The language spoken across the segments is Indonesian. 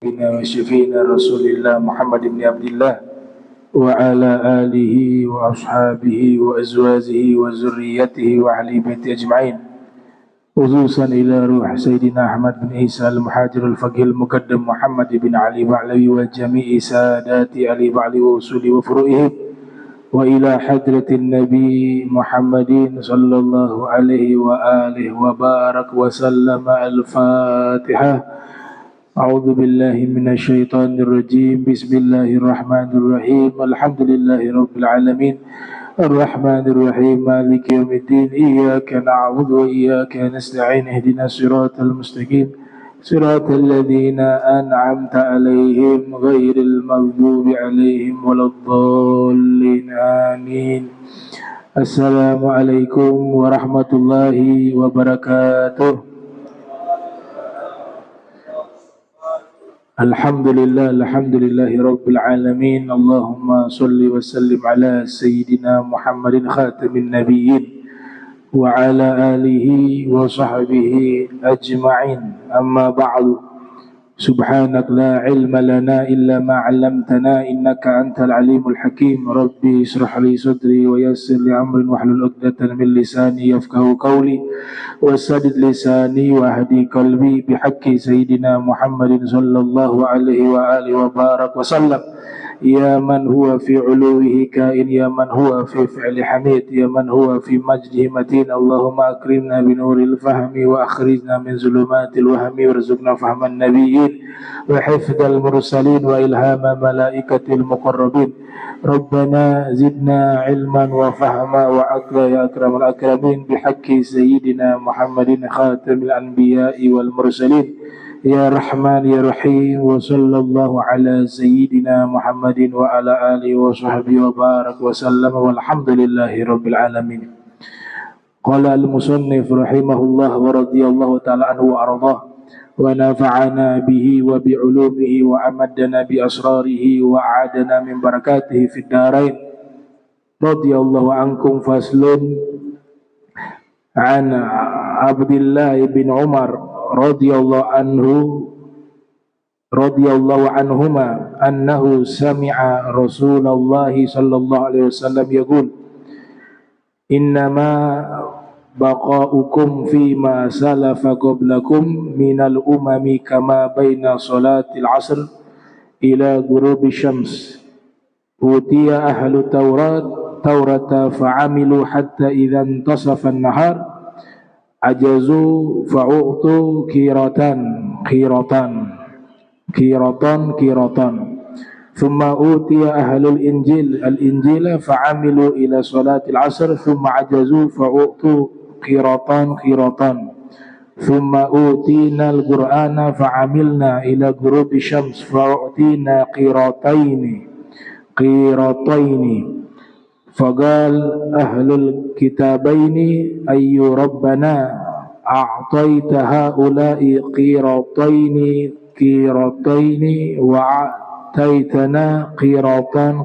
وشفينا رسول الله محمد بن عبد الله وعلى آله وأصحابه وأزواجه وذريته وأهل بيته أجمعين، خصوصا إلى روح سيدنا أحمد بن عيسى المهاجر الفقيه المقدم محمد بن علي بعلوي وجميع سادات علي بعلوي وأصول وفروعهم، وإلى حضرة النبي محمد صلى الله عليه وآله وبارك وسلم. الفاتحة. أعوذ بالله من الشيطان الرجيم. بسم الله الرحمن الرحيم. الحمد لله رب العالمين الرحمن الرحيم مالك يوم الدين. إياك نعبد وإياك نستعين. اهدنا الصراط المستقيم صراط الذين أنعمت عليهم غير المغضوب عليهم ولا الضالين. آمين. السلام عليكم ورحمة الله وبركاته. Alhamdulillah, alhamdulillahi rabbil alamin. Allahumma salli wa sallim ala sayyidina Muhammadin khatamin nabiyyin wa ala alihi wa sahbihi ajma'in. Amma ba'du. Subhanak la ilma lana illa ma 'allamtana innaka antal alimul hakim. Rabbi israh li sadri wa yassir li amri wahlul 'uqdatam min lisani yafqahu qawli wasadid lisani wa hadi qalbi bihaqqi sayyidina Muhammadin sallallahu alaihi wa alihi wa barak wa sallam. Ya man huwa fi uluwihi kain, ya man huwa fi fi'li hamid, ya man huwa fi majdihi matin. Allahumma akrimna bi nuril fahmi wa akhrijna min zulumatil wahmi warzuqna fahman nabiyyin wa hifdzal mursalin wa ilhama malaikatil muqarrabin. Rabbana zidna ilman wa fahma wa aqla ya akramal akramin bihaqqi sayyidina Muhammadin khatamil anbiya'i wal mursalin. Ya Rahman ya Rahim wa sallallahu ala sayyidina Muhammadin wa ala alihi wa sahbihi wa barak wa sallam walhamdulillahi rabbil alamin. Qala al-musannif rahimahullah wa radiyallahu ta'ala anhu wa ardah wa nafa'ana bihi wa bi ulumihi wa amaddana bi asrarihi wa a'adana min barakatihi fid darain. Radiyallahu ankum. Faslun an Abdullah bin Umar radhiyallahu anhuma annahu sami'a Rasulullah sallallahu alaihi wasallam yaqul innama baqa'ukum fima salafa qablakum minal umami kama baina salatil asr ila ghurubi syams. Utiya ahlu taurata fa'amilu hatta idza intasafa an-nahar ajazu fa'u'tu kiratan thumma utiya ahlul injil al-injila fa'amilu ila salatil asr thumma ajazu fa'u'tu kiratan thumma utina al-qur'ana fa'amilna ila ghurubi syams fa'u'tina qirataini. Faqal ahlul kitabaini ayyu rabbana a'taita haula'i qirataini wa a'taitana qiratan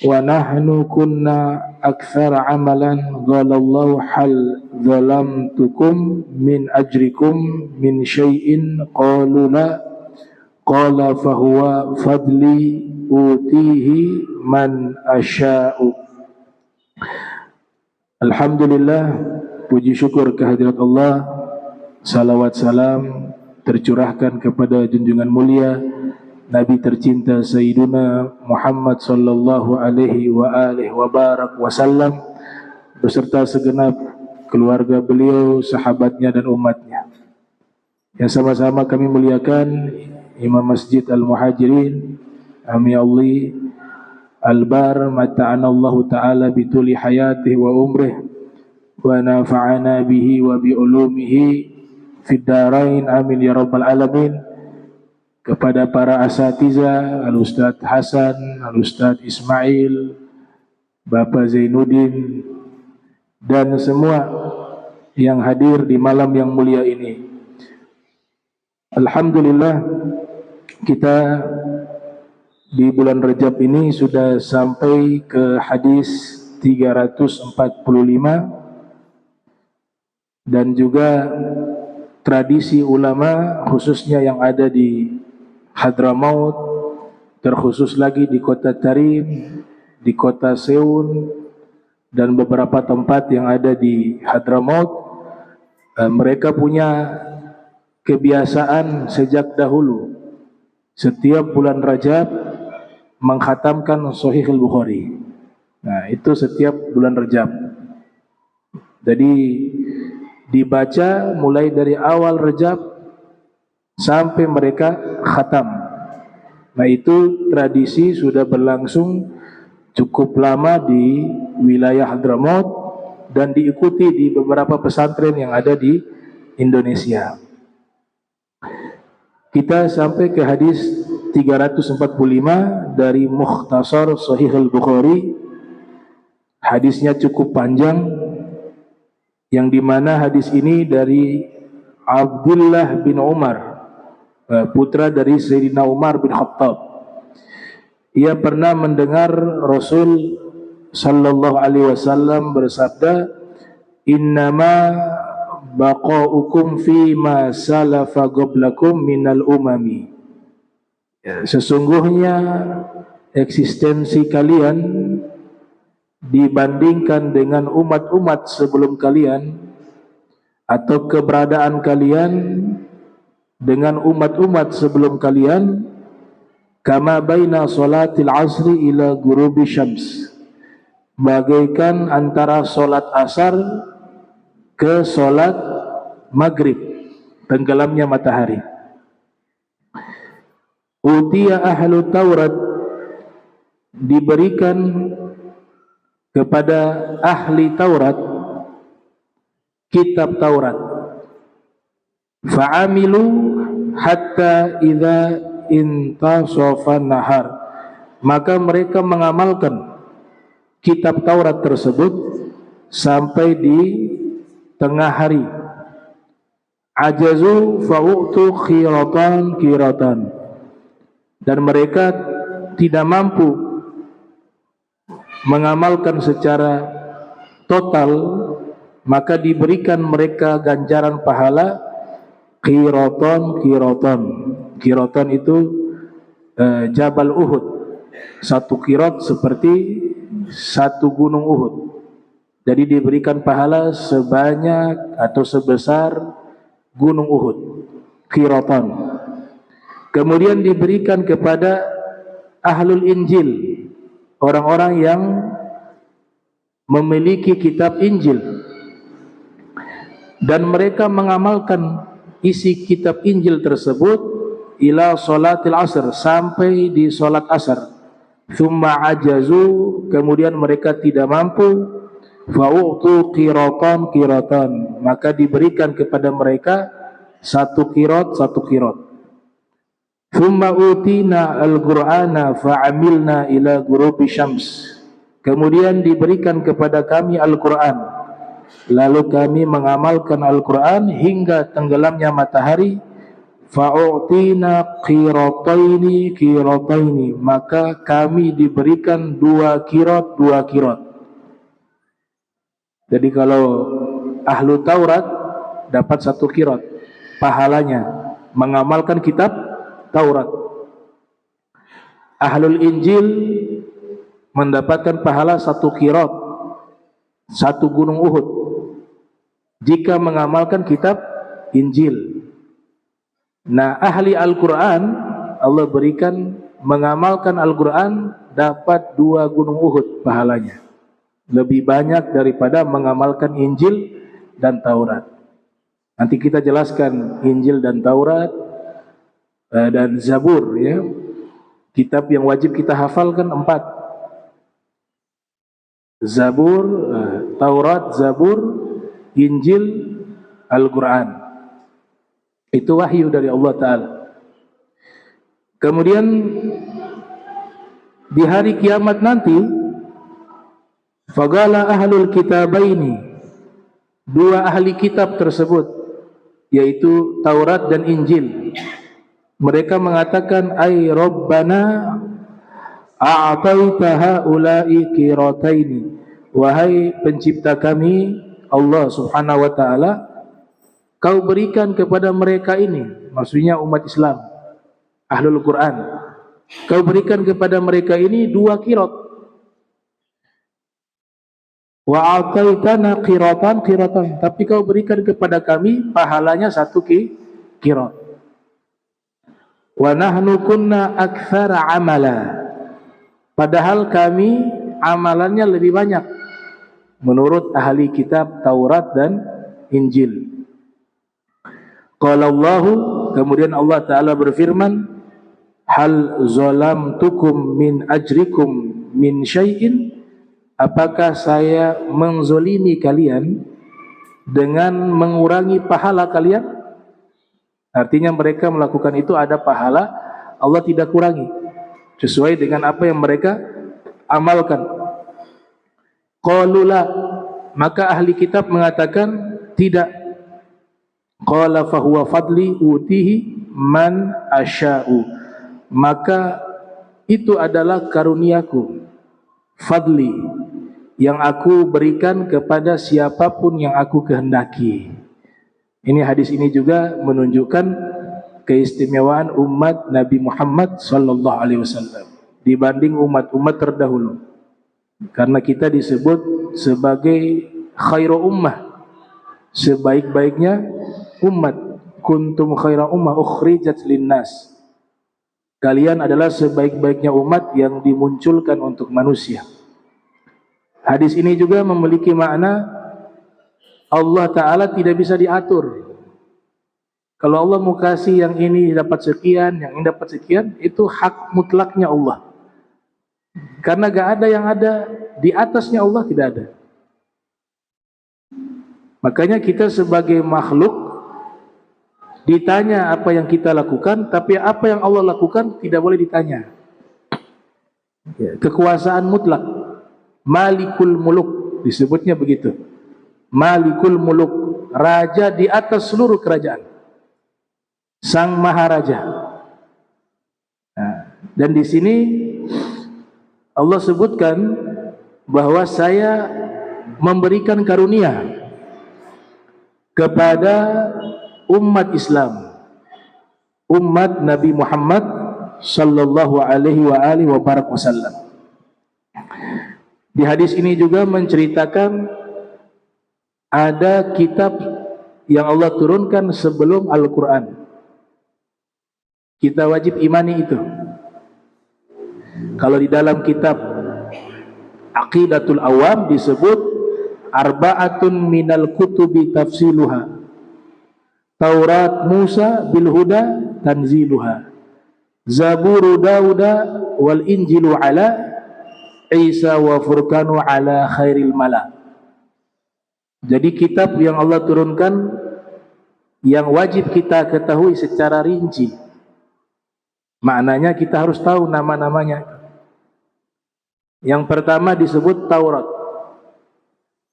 wa nahnu kunna akthar amalan. Qalallahu hal zalamtukum min ajrikum min syai'in qalu la. Qala fahuwa fadli utihi man asya'u. Alhamdulillah, puji syukur kehadirat Allah, salawat salam tercurahkan kepada junjungan mulia Nabi tercinta Sayyiduna Muhammad sallallahu alaihi wa alihi wa barak wasallam beserta segenap keluarga beliau, sahabatnya dan umatnya. Yang sama-sama kami muliakan Imam Masjid Al-Muhajirin Ami Allah Al-Bar mata'anallahu ta'ala bituli hayatihi wa umrih wa nafa'ana bihi wa bi'ulumihi fid darain. Amin ya rabbal alamin. Kepada para asatiza Al-Ustadz Hasan, Al-Ustadz Ismail, Bapak Zainuddin dan semua yang hadir di malam yang mulia ini. Alhamdulillah, kita di bulan Rajab ini sudah sampai ke hadis 345 dan juga tradisi ulama khususnya yang ada di Hadramaut, terkhusus lagi di kota Tarim, di kota Seun, dan beberapa tempat yang ada di Hadramaut. Mereka punya kebiasaan sejak dahulu, setiap bulan Rajab mengkhatamkan Sahih Al-Bukhari. Nah, itu setiap bulan Rajab. Jadi dibaca mulai dari awal Rajab sampai mereka khatam. Nah, itu tradisi sudah berlangsung cukup lama di wilayah Hadramaut dan diikuti di beberapa pesantren yang ada di Indonesia. Kita sampai ke hadis 345 dari Mukhtasar Sahih Al-Bukhari. Hadisnya cukup panjang, yang dimana hadis ini dari Abdullah bin Umar, putra dari Sayyidina Umar bin Khattab. Ia pernah mendengar Rasul sallallahu alaihi wasallam bersabda, "Innama baqaukum fi ma salafa qablakum minal umami." Sesungguhnya eksistensi kalian dibandingkan dengan umat-umat sebelum kalian, atau keberadaan kalian dengan umat-umat sebelum kalian, kama baina salatil asri ila ghurubi syams, bagaikan antara solat asar ke solat maghrib, tenggelamnya matahari. Utiya ahlu Taurat, diberikan kepada ahli Taurat kitab Taurat. Fa'amilu hatta idza intasafa nahar, maka mereka mengamalkan kitab Taurat tersebut sampai di tengah hari. Ajazu fa'utu kiratan, dan mereka tidak mampu mengamalkan secara total, maka diberikan mereka ganjaran pahala kiratan. Kiratan itu Jabal Uhud. Satu kirat seperti satu gunung Uhud. Jadi diberikan pahala sebanyak atau sebesar gunung Uhud, kiratan. Kemudian diberikan kepada ahlul Injil, orang-orang yang memiliki kitab Injil, dan mereka mengamalkan isi kitab Injil tersebut ila salatil asr, sampai di salat asar. Thumma ajazu, kemudian mereka tidak mampu, fa'utu kiratan, maka diberikan kepada mereka satu kirat. Thumma utina al-Qur'ana fa'amilna ila ghurubi syams, kemudian diberikan kepada kami Al-Quran, lalu kami mengamalkan Al-Quran hingga tenggelamnya matahari. Fa'utina qirataini, maka kami diberikan dua kirat. Jadi kalau ahlu Taurat dapat satu kirat pahalanya mengamalkan kitab Taurat. Ahlul Injil mendapatkan pahala satu kirat, satu gunung Uhud, jika mengamalkan kitab Injil. Nah, ahli Al-Quran, Allah berikan mengamalkan Al-Quran dapat dua gunung Uhud pahalanya, lebih banyak daripada mengamalkan Injil dan Taurat. Nanti kita jelaskan Injil dan Taurat dan Zabur, ya. Kitab yang wajib kita hafalkan 4: Zabur, Taurat, Zabur, Injil, Al-Quran. Itu wahyu dari Allah Ta'ala. Kemudian di hari kiamat nanti, faqala ahlul kitabaini, dua ahli kitab tersebut, yaitu Taurat dan Injil, mereka mengatakan, ay Rabbana a'taita haula'i qirataini, wahai pencipta kami Allah Subhanahu wa ta'ala, kau berikan kepada mereka ini, maksudnya umat Islam, ahlul Quran. Kau berikan kepada mereka ini 2 qirat. Wa ataitana qiratan, tapi kau berikan kepada kami pahalanya 1 qirat. Wa nahnu kunna aktsara amala, padahal kami amalannya lebih banyak menurut ahli kitab Taurat dan Injil. Qala Allah, kemudian Allah Ta'ala berfirman, hal zalamtukum min ajrikum min syai'in, apakah saya menzolimi kalian dengan mengurangi pahala kalian? Artinya mereka melakukan itu ada pahala, Allah tidak kurangi sesuai dengan apa yang mereka amalkan. Qalu la, maka ahli kitab mengatakan tidak. Qala fahuwa fadli utihi man asya'u, maka itu adalah karuniaku, fadli, yang aku berikan kepada siapapun yang aku kehendaki. Ini hadis ini juga menunjukkan keistimewaan umat Nabi Muhammad sallallahu alaihi wasallam dibanding umat-umat terdahulu. Karena kita disebut sebagai khairu ummah, sebaik-baiknya umat. Kuntum khaira ummah ukhrijat linnas, kalian adalah sebaik-baiknya umat yang dimunculkan untuk manusia. Hadis ini juga memiliki makna Allah Ta'ala tidak bisa diatur. Kalau Allah mau kasih yang ini dapat sekian, yang ini dapat sekian, itu hak mutlaknya Allah. Karena gak ada yang ada di atasnya Allah, tidak ada. Makanya kita sebagai makhluk ditanya apa yang kita lakukan, tapi apa yang Allah lakukan tidak boleh ditanya. Kekuasaan mutlak, Malikul Muluk disebutnya begitu. Malikul Muluk, raja di atas seluruh kerajaan, sang maharaja. Dan di sini Allah sebutkan bahwa saya memberikan karunia kepada umat Islam, umat Nabi Muhammad sallallahu alaihi wasallam. Di hadis ini juga menceritakan ada kitab yang Allah turunkan sebelum Al-Quran. Kita wajib imani itu. Kalau di dalam kitab Aqidatul Awam disebut arba'atun minal kutubi tafsiluha, Taurat Musa bil huda tanziluha, Zaburu Dauda wal Injilu ala Isa wa Furqanu ala khairil mala. Jadi kitab yang Allah turunkan yang wajib kita ketahui secara rinci. Maknanya kita harus tahu nama-namanya. Yang pertama disebut Taurat.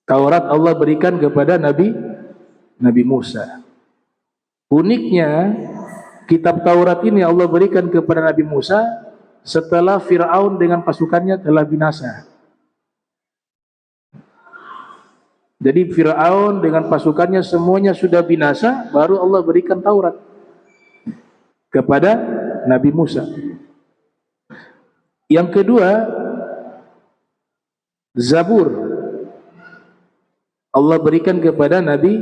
Taurat Allah berikan kepada Nabi Musa. Uniknya kitab Taurat ini Allah berikan kepada Nabi Musa setelah Fir'aun dengan pasukannya telah binasa. Jadi Fir'aun dengan pasukannya semuanya sudah binasa, baru Allah berikan Taurat kepada Nabi Musa. Yang kedua, Zabur Allah berikan kepada Nabi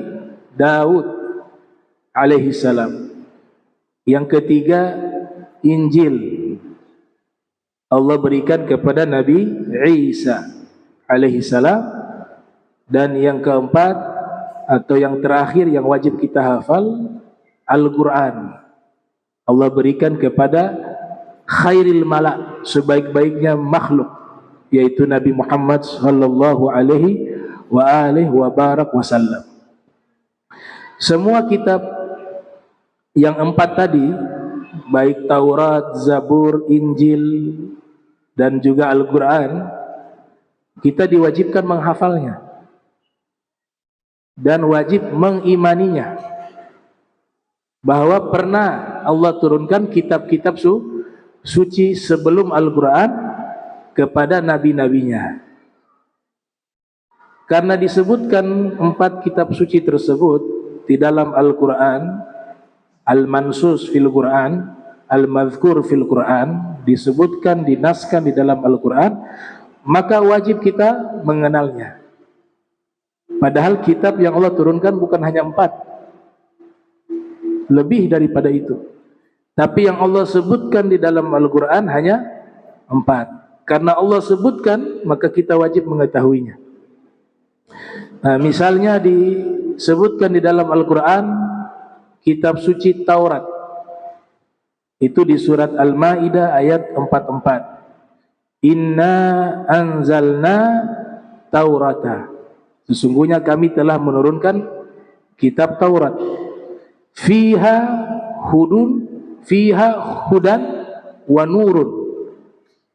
Daud alaihi salam. Yang ketiga, Injil Allah berikan kepada Nabi Isa alaihi salam. Dan yang keempat atau yang terakhir yang wajib kita hafal, Al-Quran Allah berikan kepada khairil mala, sebaik-baiknya makhluk, yaitu Nabi Muhammad sallallahu alaihi wasallam. Semua kitab yang 4 tadi, baik Taurat, Zabur, Injil dan juga Al-Quran, kita diwajibkan menghafalnya dan wajib mengimaninya, bahwa pernah Allah turunkan kitab-kitab suci sebelum Al-Quran kepada nabi-nabinya. Karena disebutkan 4 kitab suci tersebut di dalam Al-Quran, Al-Mansus fil Quran, al-madhkur fil Quran, disebutkan, dinaskan di dalam Al-Quran, maka wajib kita mengenalnya. Padahal kitab yang Allah turunkan bukan hanya 4, lebih daripada itu. Tapi yang Allah sebutkan di dalam Al-Quran hanya 4. Karena Allah sebutkan, maka kita wajib mengetahuinya. Nah, misalnya disebutkan di dalam Al-Quran kitab suci Taurat, itu di surat Al-Maidah ayat 44. Inna anzalna Taurata, sesungguhnya kami telah menurunkan kitab Taurat. Fiha hudan wa nurun,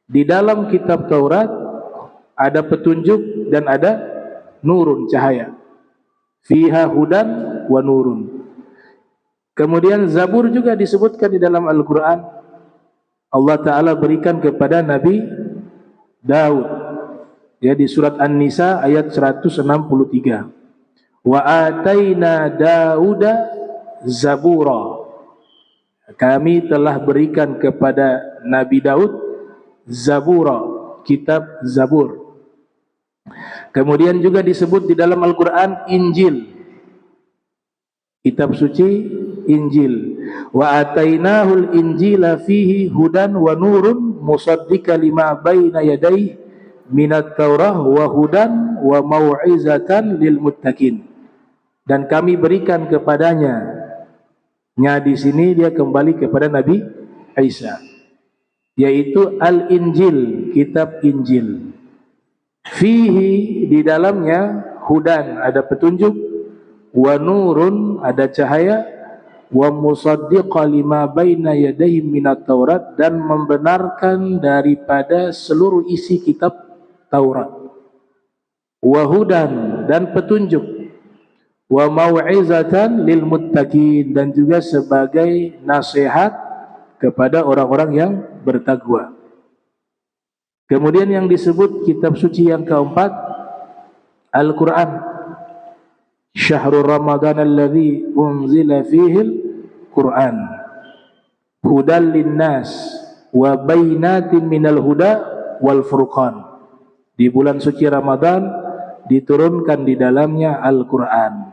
di dalam kitab Taurat ada petunjuk dan ada nurun, cahaya. Fiha hudan wa nurun. Kemudian Zabur juga disebutkan di dalam Al-Quran. Allah Ta'ala berikan kepada Nabi Daud, ya, di surat An-Nisa ayat 163. Wa ataina Dauda Zabura, kami telah berikan kepada Nabi Daud Zabura, kitab Zabur. Kemudian juga disebut di dalam Al-Quran Injil, kitab suci Injil. Wa atainahul injila fihi hudan wa nurun musaddiqa lima baina yadayhi minat taurah wa hudan wa mau'izatan lil muttaqin. Dan kami berikan kepadanya, di sini dia kembali kepada Nabi Isa, yaitu Al-Injil, kitab Injil. Fihi, di dalamnya, hudan, ada petunjuk, wa nurun, ada cahaya, wa musaddiqa lima baina yadayhi minat Taurat, dan membenarkan daripada seluruh isi kitab Taurat. Wa hudan, dan petunjuk, wa mau'izatan lil muttaqin, dan juga sebagai nasihat kepada orang-orang yang bertakwa. Kemudian yang disebut kitab suci yang keempat Al-Quran. Syahrul Ramadan alladhi unzila fihil Quran hudan linnas wa bainatin minal huda wal furqan. Di bulan suci Ramadan diturunkan di dalamnya Al-Quran.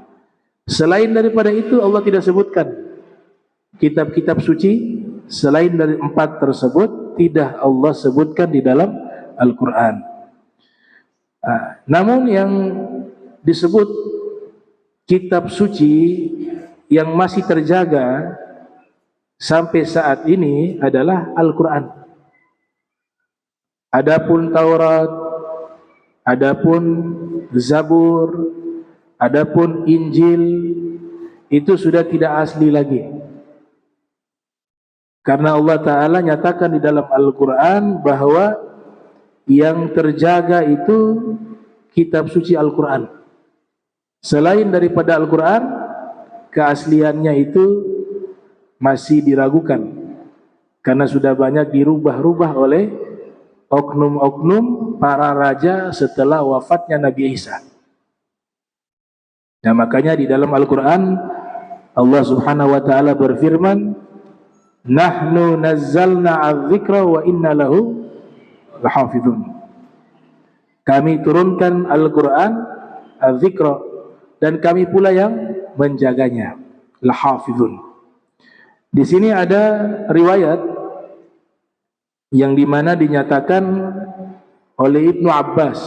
Selain daripada itu Allah tidak sebutkan kitab-kitab suci. Selain dari 4 tersebut tidak Allah sebutkan di dalam Al-Quran. Namun yang disebut kitab suci yang masih terjaga sampai saat ini adalah Al-Quran. Adapun Taurat, adapun Zabur, adapun Injil, itu sudah tidak asli lagi. Karena Allah Ta'ala nyatakan di dalam Al-Quran bahwa yang terjaga itu kitab suci Al-Quran. Selain daripada Al-Quran, keasliannya itu masih diragukan, karena sudah banyak dirubah-rubah oleh oknum-oknum para raja setelah wafatnya Nabi Isa. Nah, makanya di dalam Al-Quran Allah Subhanahu wa Ta'ala berfirman, nahnu nazzalna adz-dzikra wa inna lahu lahafizun. Kami turunkan Al-Quran, adz-dzikra, dan kami pula yang menjaganya, lahafizun. Di sini ada riwayat yang dimana dinyatakan oleh Ibnu Abbas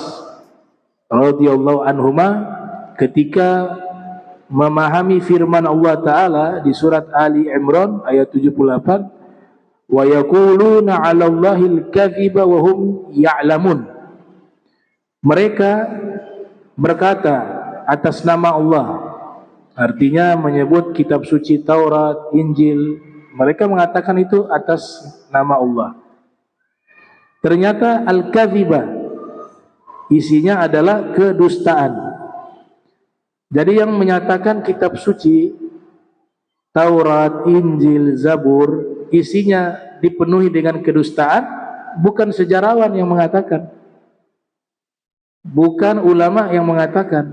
radhiyallahu anhuma ketika memahami firman Allah Ta'ala di surat Ali Imran ayat 78, wa yaquluna 'ala Allahil kadhiba wa hum ya'lamun. Mereka berkata atas nama Allah, artinya menyebut kitab suci Taurat, Injil, mereka mengatakan itu atas nama Allah. Ternyata al-kadhiba isinya adalah kedustaan. Jadi yang menyatakan kitab suci Taurat, Injil, Zabur isinya dipenuhi dengan kedustaan bukan sejarawan yang mengatakan, bukan ulama yang mengatakan,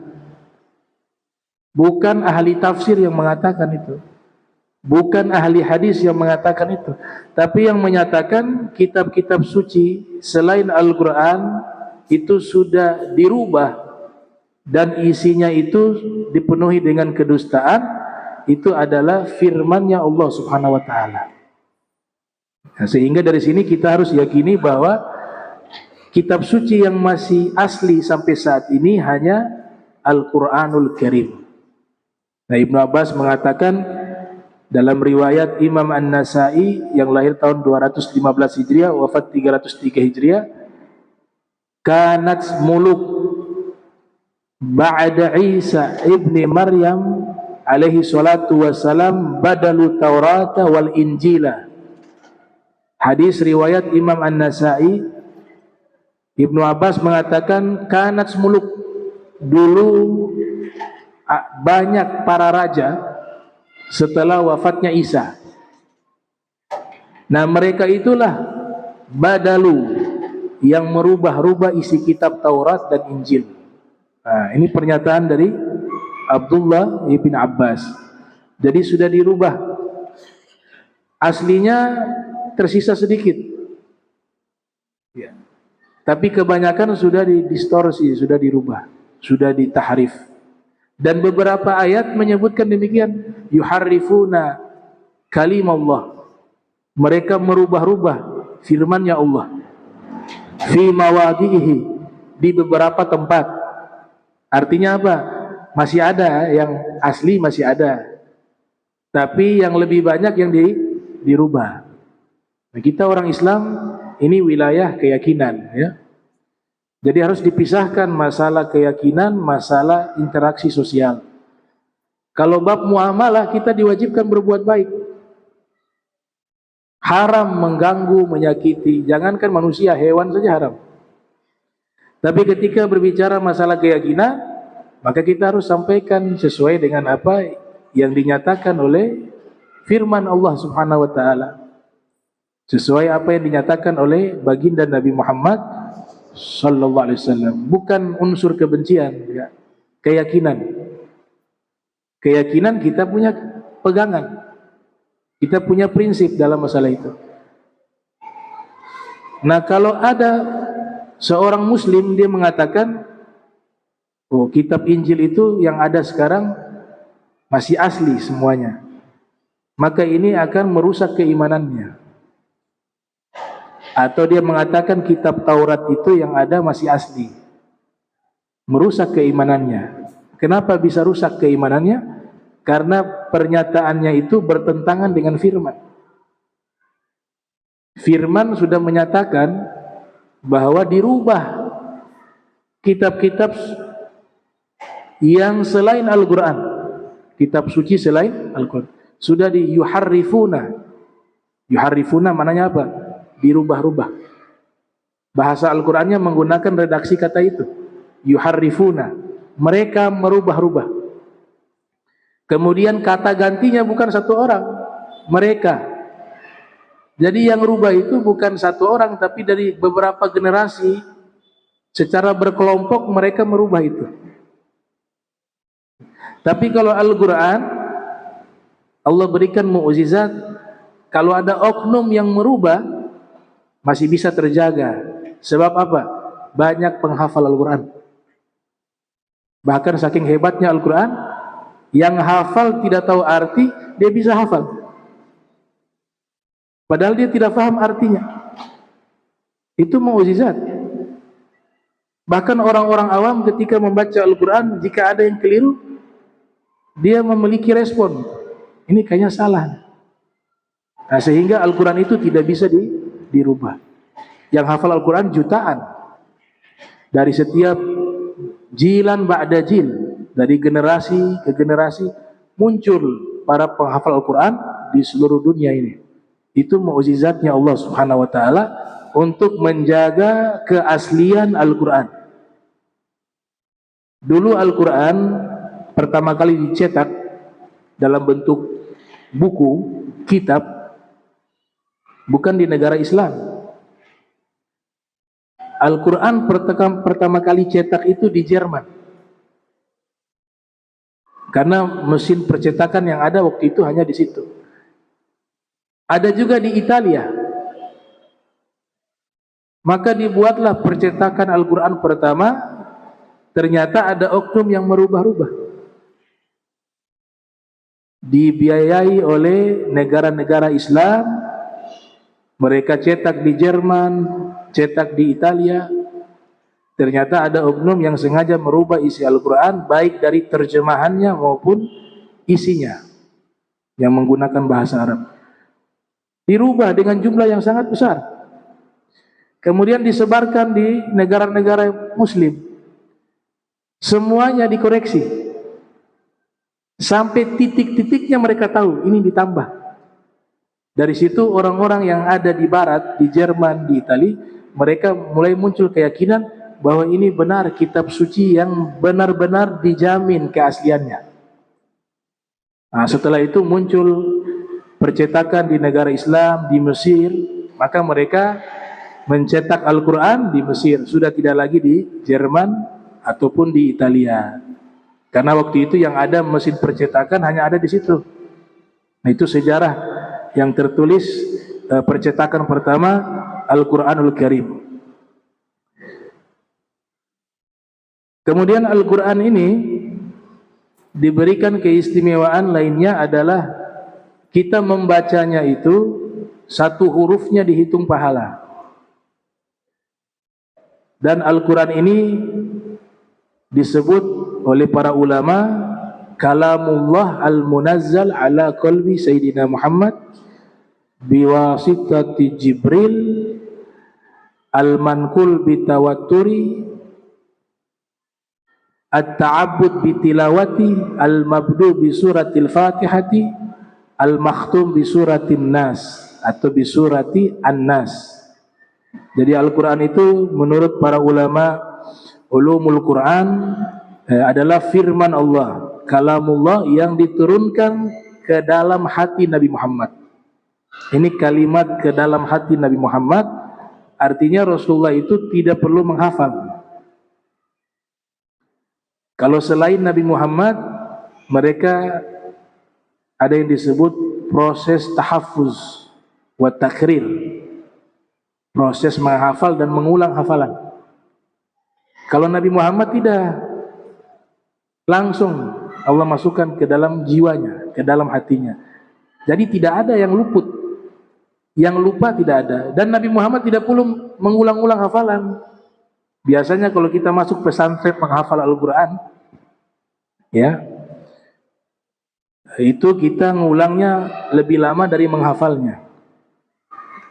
bukan ahli tafsir yang mengatakan itu. Bukan ahli hadis yang mengatakan itu, tapi yang menyatakan kitab-kitab suci selain Al-Quran itu sudah dirubah dan isinya itu dipenuhi dengan kedustaan. Itu adalah firman-Nya Allah Subhanahu wa taala. Nah, sehingga dari sini kita harus yakini bahwa kitab suci yang masih asli sampai saat ini hanya Al-Quranul Karim. Nah, Ibnu Abbas mengatakan dalam riwayat Imam An-Nasai yang lahir tahun 215 Hijriah, wafat 303 Hijriah, kanat muluk ba'da Isa ibni Maryam alaihi salatu wassalam badalu Taurata wal Injila. Hadis riwayat Imam An-Nasai, Ibnu Abbas mengatakan kanat muluk, dulu banyak para raja setelah wafatnya Isa. Nah, mereka itulah badalu yang merubah-rubah isi kitab Taurat dan Injil. Nah, ini pernyataan dari Abdullah ibn Abbas. Jadi sudah dirubah. Aslinya tersisa sedikit. Ya. Tapi kebanyakan sudah didistorsi, sudah dirubah, sudah ditahrif. Dan beberapa ayat menyebutkan demikian, yuharrifuna kalimallah, mereka merubah-rubah firman-Nya Allah fi mawadhihi, di beberapa tempat. Artinya apa? Masih ada yang asli, masih ada, tapi yang lebih banyak yang dirubah. Nah, kita orang Islam ini wilayah keyakinan, ya. Jadi harus dipisahkan masalah keyakinan, masalah interaksi sosial. Kalau bab muamalah, kita diwajibkan berbuat baik. Haram mengganggu, menyakiti. Jangankan manusia, hewan saja haram. Tapi ketika berbicara masalah keyakinan, maka kita harus sampaikan sesuai dengan apa yang dinyatakan oleh firman Allah Subhanahu wa taala. Sesuai apa yang dinyatakan oleh baginda Nabi Muhammad sallallahu alaihi wasallam, bukan unsur kebencian, ya. Keyakinan. Keyakinan kita punya pegangan. Kita punya prinsip dalam masalah itu. Nah, kalau ada seorang muslim dia mengatakan, oh, kitab Injil itu yang ada sekarang masih asli semuanya, maka ini akan merusak keimanannya. Atau dia mengatakan kitab Taurat itu yang ada masih asli, merusak keimanannya. Kenapa bisa rusak keimanannya? Karena pernyataannya itu bertentangan dengan firman. Firman sudah menyatakan bahwa dirubah kitab-kitab yang selain Al-Quran, kitab suci selain Al-Quran, sudah yuharrifuna. Yuharrifuna mananya apa? Dirubah-rubah. Bahasa Al-Qur'annya menggunakan redaksi kata itu, yuharrifuna, mereka merubah-rubah. Kemudian kata gantinya bukan satu orang, mereka. Jadi yang rubah itu bukan satu orang, tapi dari beberapa generasi secara berkelompok mereka merubah itu. Tapi kalau Al-Quran, Allah berikan mukjizat, kalau ada oknum yang merubah masih bisa terjaga. Sebab apa? Banyak penghafal Al-Quran. Bahkan saking hebatnya Al-Quran, yang hafal tidak tahu arti, dia bisa hafal. Padahal dia tidak paham artinya. Itu mukjizat. Bahkan orang-orang awam ketika membaca Al-Quran, jika ada yang keliru, dia memiliki respon, ini kayaknya salah. Nah, sehingga Al-Quran itu tidak bisa dirubah. Yang hafal Al-Quran jutaan, dari setiap jilan ba'da jil, dari generasi ke generasi muncul para penghafal Al-Quran di seluruh dunia ini. Itu mukjizatnya Allah Subhanahu wa taala untuk menjaga keaslian Al-Quran. Dulu Al-Quran pertama kali dicetak dalam bentuk buku, kitab, bukan di negara Islam. Al-Quran pertama kali cetak itu di Jerman. Karena mesin percetakan yang ada waktu itu hanya di situ. Ada juga di Italia. Maka dibuatlah percetakan Al-Quran pertama. Ternyata ada oknum yang merubah-rubah, dibiayai oleh negara-negara Islam. Mereka cetak di Jerman, cetak di Italia. Ternyata ada oknum yang sengaja merubah isi Al-Quran, baik dari terjemahannya maupun isinya, yang menggunakan bahasa Arab. Dirubah dengan jumlah yang sangat besar. Kemudian disebarkan di negara-negara Muslim. Semuanya dikoreksi. Sampai titik-titiknya mereka tahu, ini ditambah. Dari situ orang-orang yang ada di barat, di Jerman, di Italia, mereka mulai muncul keyakinan bahwa ini benar kitab suci yang benar-benar dijamin keasliannya. Nah, setelah itu muncul percetakan di negara Islam, di Mesir. Maka mereka mencetak Al-Quran di Mesir, sudah tidak lagi di Jerman ataupun di Italia. Karena waktu itu yang ada mesin percetakan hanya ada di situ. Nah, itu sejarah yang tertulis percetakan pertama Al-Quranul Karim. Kemudian Al-Quran ini diberikan keistimewaan lainnya adalah kita membacanya itu satu hurufnya dihitung pahala. Dan Al-Quran ini disebut oleh para ulama kalamullah al-munazzal ala qalbi Sayyidina Muhammad biwasitati Jibril al-manqul bitawatturi at-ta'abbud bitilawati al-mabdu bi suratil Fatihati al-makhtum bi suratin Nas atau bi surati An-Nas. Jadi Al-Quran itu menurut para ulama ulumul Quran adalah firman Allah, kalamullah yang diturunkan ke dalam hati Nabi Muhammad. Ini kalimat ke dalam hati Nabi Muhammad, artinya Rasulullah itu tidak perlu menghafal. Kalau selain Nabi Muhammad, mereka ada yang disebut proses tahaffuz wa takrir, proses menghafal dan mengulang hafalan. Kalau Nabi Muhammad tidak, langsung Allah masukkan ke dalam jiwanya, ke dalam hatinya. Jadi tidak ada yang luput, yang lupa tidak ada. Dan Nabi Muhammad tidak perlu mengulang-ulang hafalan. Biasanya kalau kita masuk pesantren menghafal Al-Quran, ya, itu kita ngulangnya lebih lama dari menghafalnya.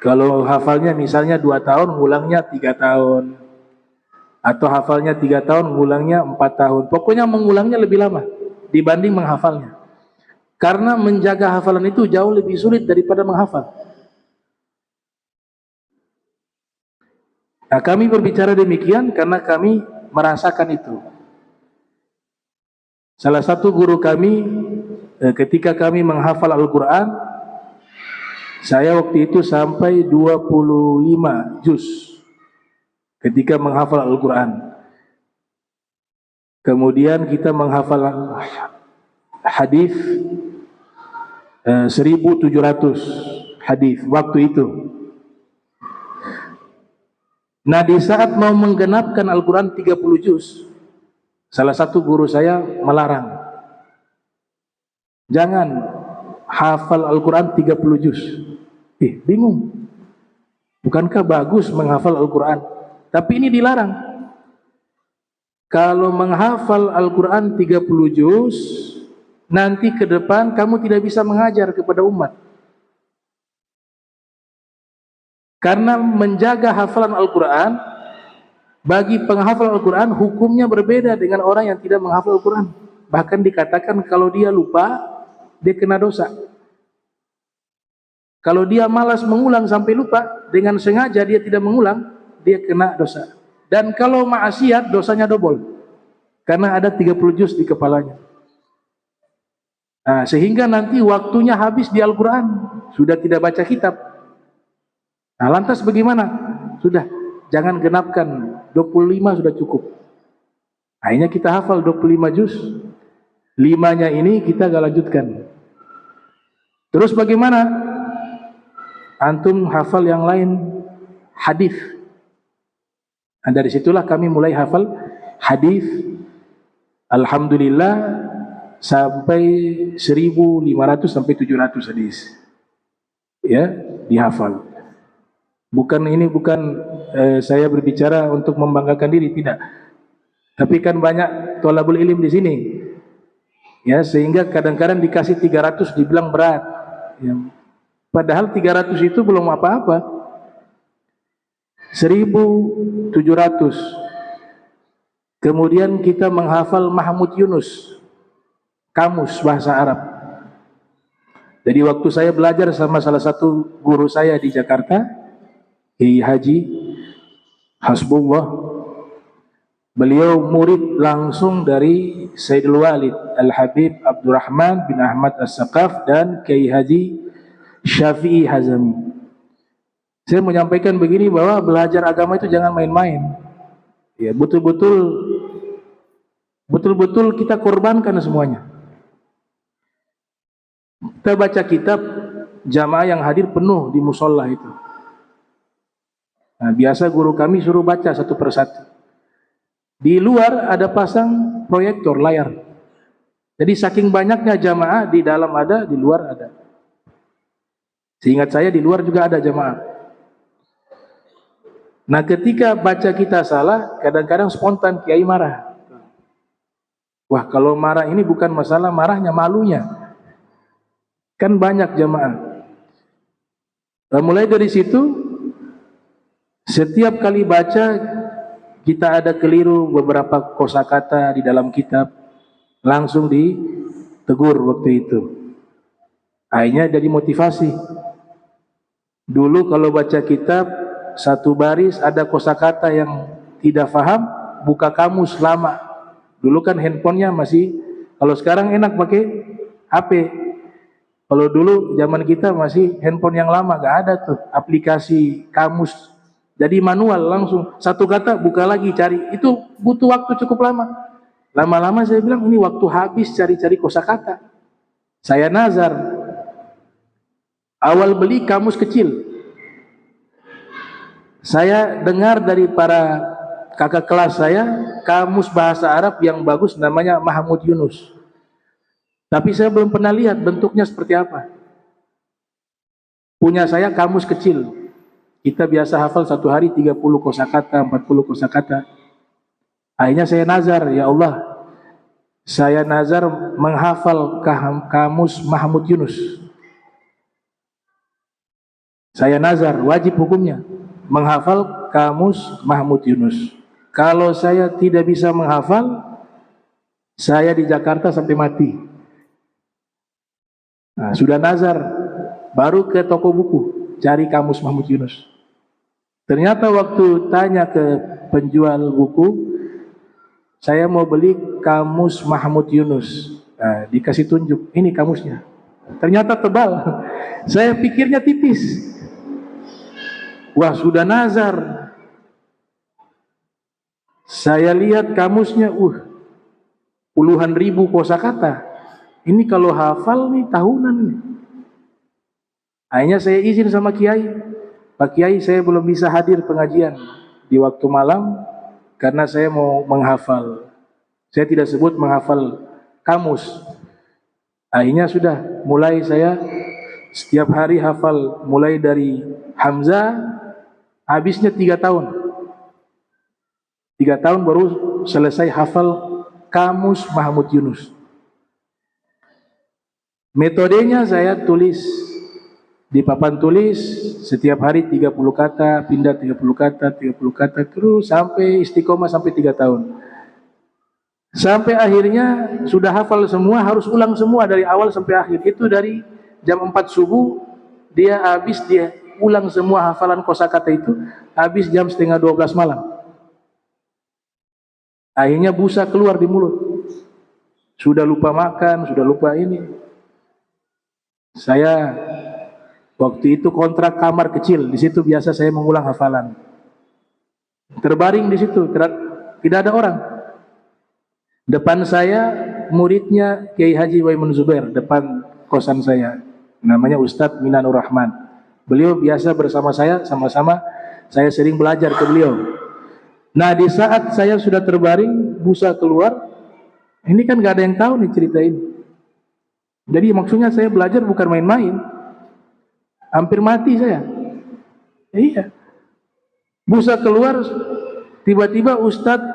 Kalau hafalnya misalnya 2 tahun, ngulangnya 3 tahun. Atau hafalnya 3 tahun, ngulangnya 4 tahun. Pokoknya mengulangnya lebih lama dibanding menghafalnya. Karena menjaga hafalan itu jauh lebih sulit daripada menghafal. Nah, kami berbicara demikian karena kami merasakan itu. Salah satu guru kami ketika kami menghafal Al-Quran, saya waktu itu sampai 25 juz ketika menghafal Al-Quran. Kemudian kita menghafal hadis 1700 hadis waktu itu. Nah, di saat mau menggenapkan Al-Quran 30 juz, salah satu guru saya melarang, jangan hafal Al-Quran 30 juz. Bingung, bukankah bagus menghafal Al-Quran? Tapi ini dilarang. Kalau menghafal Al-Quran 30 juz, nanti ke depan kamu tidak bisa mengajar kepada umat. Karena menjaga hafalan Al-Quran, bagi penghafal Al-Quran hukumnya berbeda dengan orang yang tidak menghafal Al-Quran. Bahkan dikatakan kalau dia lupa, dia kena dosa. Kalau dia malas mengulang sampai lupa, dengan sengaja dia tidak mengulang, dia kena dosa. Dan kalau maksiat, dosanya double. Karena ada 30 juz di kepalanya. Nah, sehingga nanti waktunya habis di Al-Quran, sudah tidak baca kitab. Nah, lantas bagaimana? Sudah, jangan genapkan, 25 sudah cukup. Akhirnya kita hafal 25 juz, 5-nya ini kita gak lanjutkan. Terus bagaimana? antum hafal yang lain hadis. Nah, dari situlah kami mulai hafal hadis. Alhamdulillah sampai 1.500 sampai 700 hadis. Ya, dihafal. Bukan saya berbicara untuk membanggakan diri, tidak. Tapi kan banyak thalabul ilm di sini. Ya, sehingga kadang-kadang dikasih 300 dibilang berat. Ya. Padahal 300 itu belum apa-apa. 1.700. Kemudian kita menghafal Mahmud Yunus, kamus bahasa Arab. Jadi waktu saya belajar sama salah satu guru saya di Jakarta, Kiai Haji Hasbullah, beliau murid langsung dari Sayyidul Walid Al-Habib Abdurrahman bin Ahmad As-Saqaf dan Kiai Haji Syafi'i Hazami. Saya menyampaikan begini, bahwa belajar agama itu jangan main-main. Ya, betul-betul kita korbankan semuanya. Kita baca kitab, jamaah yang hadir penuh di musola itu. Nah, biasa guru kami suruh baca satu persatu. Di luar ada pasang proyektor layar. Jadi saking banyaknya jamaah, di dalam ada, di luar ada. Seingat saya di luar juga ada jamaah. Nah, ketika baca kita salah, kadang-kadang spontan kiai marah. Wah, kalau marah ini bukan masalah marahnya, malunya. Kan banyak jamaah. Nah, mulai dari situ, setiap kali baca kita ada keliru beberapa kosakata di dalam kitab, langsung ditegur waktu itu. Akhirnya jadi motivasi. Dulu kalau baca kitab satu baris ada kosakata yang tidak paham, buka kamus lama. Dulu kan handphonenya masih, kalau sekarang enak pakai HP. Kalau dulu zaman kita masih handphone yang lama, gak ada tuh aplikasi kamus. Jadi manual, langsung satu kata buka lagi cari. Itu butuh waktu cukup lama. Lama-lama saya bilang ini waktu habis cari-cari kosakata. Saya nazar. Awal beli kamus kecil. Saya dengar dari para kakak kelas saya, kamus bahasa Arab yang bagus namanya Mahmud Yunus. Tapi saya belum pernah lihat bentuknya seperti apa. Punya saya kamus kecil. Kita biasa hafal satu hari 30 kosakata, 40 kosakata. Akhirnya saya nazar, ya Allah, saya nazar menghafal kamus Mahmud Yunus. Saya nazar, wajib hukumnya menghafal kamus Mahmud Yunus. Kalau saya tidak bisa menghafal, saya di Jakarta sampai mati. Nah, sudah nazar, baru ke toko buku cari kamus Mahmud Yunus. Ternyata waktu tanya ke penjual buku, saya mau beli kamus Mahmud Yunus. Nah, dikasih tunjuk, ini kamusnya. Ternyata tebal. Saya pikirnya tipis. Wah, sudah nazar. Saya lihat kamusnya, puluhan ribu kosakata. Ini kalau hafal nih tahunan nih. Akhirnya saya izin sama Kiai. Pak Kiai, saya belum bisa hadir pengajian di waktu malam karena saya mau menghafal. Saya tidak sebut menghafal kamus. Akhirnya sudah, mulai saya setiap hari hafal, mulai dari Hamzah, habisnya 3 tahun. 3 tahun baru selesai hafal kamus Mahmud Yunus. Metodenya saya tulis di papan tulis, setiap hari 30 kata, pindah 30 kata, 30 kata, terus sampai istiqomah sampai 3 tahun. Sampai akhirnya sudah hafal semua, harus ulang semua dari awal sampai akhir. Itu dari jam 4 subuh, dia ulang semua hafalan kosakata itu, habis jam setengah 12 malam. Akhirnya busa keluar di mulut. Sudah lupa makan, sudah lupa ini. Saya waktu itu kontrak kamar kecil, di situ biasa saya mengulang hafalan. Terbaring di situ, tidak ada orang. Depan saya muridnya Kiai Haji Waimun Zubair, depan kosan saya. Namanya Ustadz Minanur Rahman. Beliau biasa bersama saya, sama-sama saya sering belajar ke beliau. Nah, di saat saya sudah terbaring, busa keluar, ini kan gak ada yang tahu nih cerita ini. Jadi maksudnya saya belajar bukan main-main. Hampir mati saya. Iya. Busa keluar, tiba-tiba Ustadz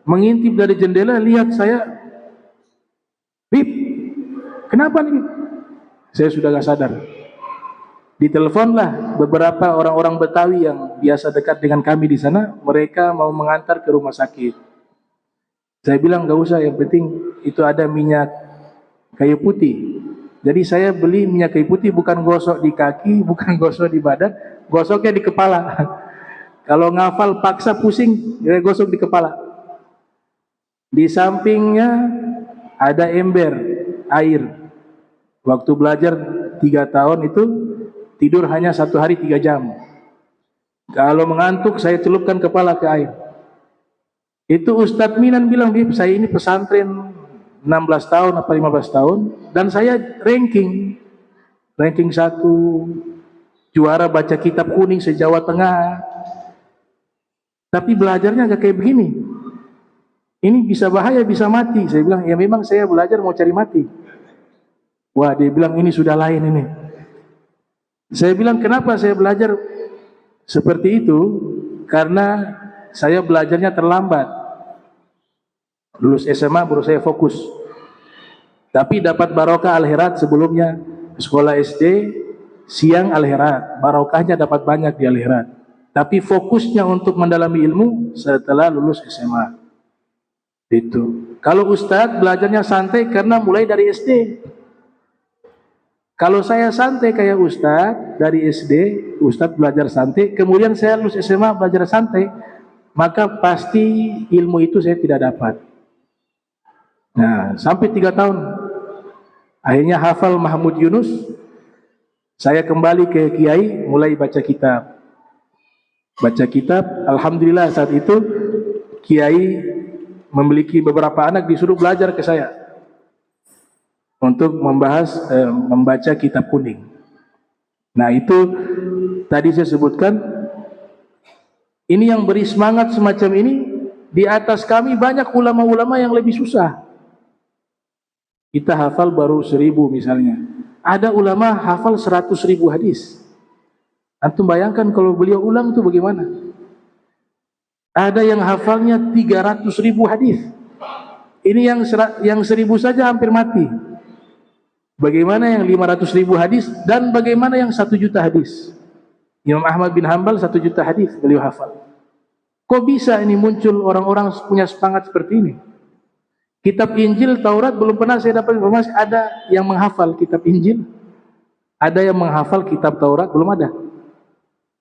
mengintip dari jendela, lihat saya. Bib, kenapa nih Bib? Saya sudah gak sadar. Diteleponlah beberapa orang-orang Betawi yang biasa dekat dengan kami di sana. Mereka mau mengantar ke rumah sakit. Saya bilang gak usah, yang penting itu ada minyak kayu putih. Jadi saya beli minyak kayu putih bukan gosok di kaki, bukan gosok di badan, gosoknya di kepala. Kalau ngafal paksa pusing, ya gosok di kepala. Di sampingnya ada ember air. Waktu belajar 3 tahun itu tidur hanya 1 hari 3 jam. Kalau mengantuk saya celupkan kepala ke air. Itu Ustadz Minan bilang, Bib, saya ini pesantren 16 tahun apa 15 tahun dan saya ranking 1, juara baca kitab kuning se-Jawa Tengah. Tapi belajarnya gak kayak begini. Ini bisa bahaya, bisa mati. Saya bilang, ya memang saya belajar mau cari mati. Wah, dia bilang ini sudah lain ini. Saya bilang, kenapa saya belajar seperti itu? Karena saya belajarnya terlambat. Lulus SMA baru saya fokus. Tapi dapat barokah al-herat sebelumnya. Sekolah SD, siang al-herat. Barokahnya dapat banyak di al-herat. Tapi fokusnya untuk mendalami ilmu setelah lulus SMA. Itu. Kalau Ustadz belajarnya santai karena mulai dari SD. Kalau saya santai kayak Ustadz, dari SD, Ustadz belajar santai, kemudian saya lulus SMA belajar santai, maka pasti ilmu itu saya tidak dapat. Nah, sampai 3 tahun, akhirnya hafal Mahmud Yunus, saya kembali ke Kiai, mulai baca kitab. Baca kitab, alhamdulillah saat itu, Kiai memiliki beberapa anak disuruh belajar ke saya. Untuk membaca kitab kuning. Nah itu tadi saya sebutkan, ini yang beri semangat semacam ini. Di atas kami banyak ulama-ulama yang lebih susah. Kita hafal baru 1000 misalnya, ada ulama hafal 100.000 hadis. Antum bayangkan kalau beliau ulang itu bagaimana. Ada yang hafalnya 300.000 hadis. Ini yang 1000 saja hampir mati. Bagaimana yang 500.000 hadis dan bagaimana yang 1 juta hadis? Imam Ahmad bin Hanbal 1 juta hadis beliau hafal. Kok bisa ini muncul orang-orang punya semangat seperti ini? Kitab Injil, Taurat belum pernah saya dapat informasi ada yang menghafal kitab Injil, ada yang menghafal kitab Taurat, belum ada.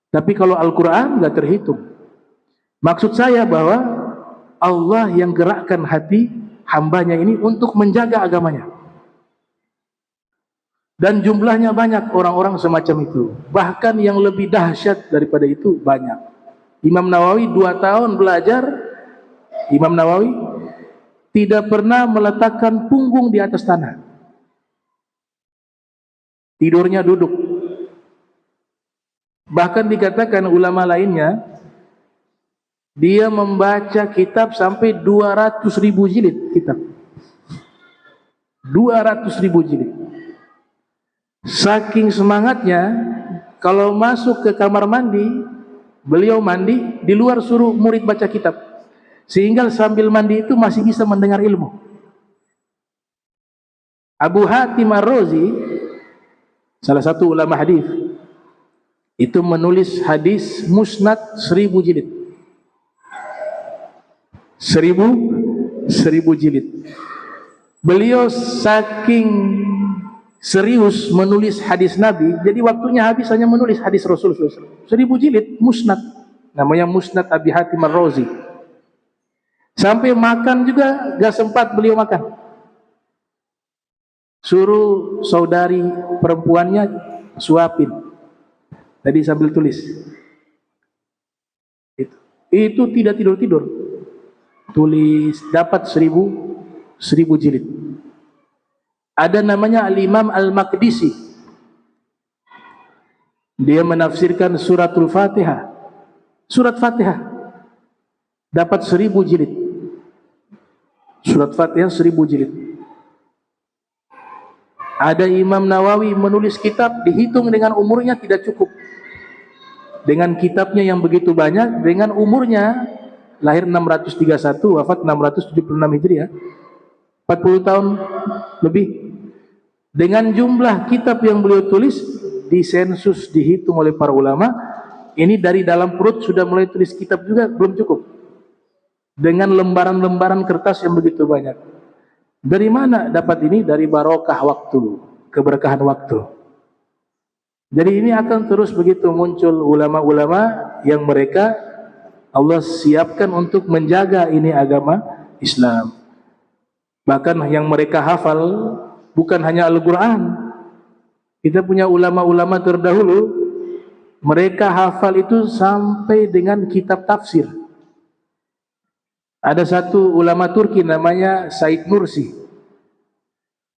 Tapi kalau Al-Quran nggak terhitung. Maksud saya bahwa Allah yang gerakkan hati hambanya ini untuk menjaga agamanya. Dan jumlahnya banyak orang-orang semacam itu. Bahkan yang lebih dahsyat daripada itu banyak. Imam Nawawi 2 tahun belajar. Imam Nawawi tidak pernah meletakkan punggung di atas tanah. Tidurnya duduk. Bahkan dikatakan ulama lainnya, dia membaca kitab sampai 200.000 jilid kitab. 200.000 jilid. Saking semangatnya, kalau masuk ke kamar mandi, beliau mandi, di luar suruh murid baca kitab. Sehingga sambil mandi itu masih bisa mendengar ilmu. Abu Hatim Ar-Razi, salah satu ulama hadis, itu menulis hadis musnad 1000 jilid. 1000 jilid. Beliau saking serius menulis hadis Nabi, jadi waktunya habis hanya menulis hadis Rasul SAW. 1000 jilid, musnad. Namanya Musnad Abi Hatim Ar-Razi. Sampai makan juga gak sempat beliau makan. Suruh saudari perempuannya suapin. Tadi sambil tulis. Itu tidak tidur-tidur. Tulis, dapat 1000 jilid. Ada namanya Al-Imam Al-Maqdisi. Dia menafsirkan suratul Fatihah. Surat Fatihah dapat 1000 jilid. Surat Fatihah 1000 jilid. Ada Imam Nawawi menulis kitab, dihitung dengan umurnya tidak cukup. Dengan kitabnya yang begitu banyak, dengan umurnya, lahir 631, wafat 676 Hijriah, 40 tahun lebih. Dengan jumlah kitab yang beliau tulis, disensus, dihitung oleh para ulama, ini dari dalam perut sudah mulai tulis kitab juga, belum cukup. Dengan lembaran-lembaran kertas yang begitu banyak. Dari mana dapat ini? Dari barokah waktu, keberkahan waktu. Jadi ini akan terus begitu muncul ulama-ulama yang mereka Allah siapkan untuk menjaga ini agama Islam. Bahkan yang mereka hafal bukan hanya Al-Quran. Kita punya ulama-ulama terdahulu, mereka hafal itu sampai dengan kitab tafsir. Ada satu ulama Turki namanya Said Nursi.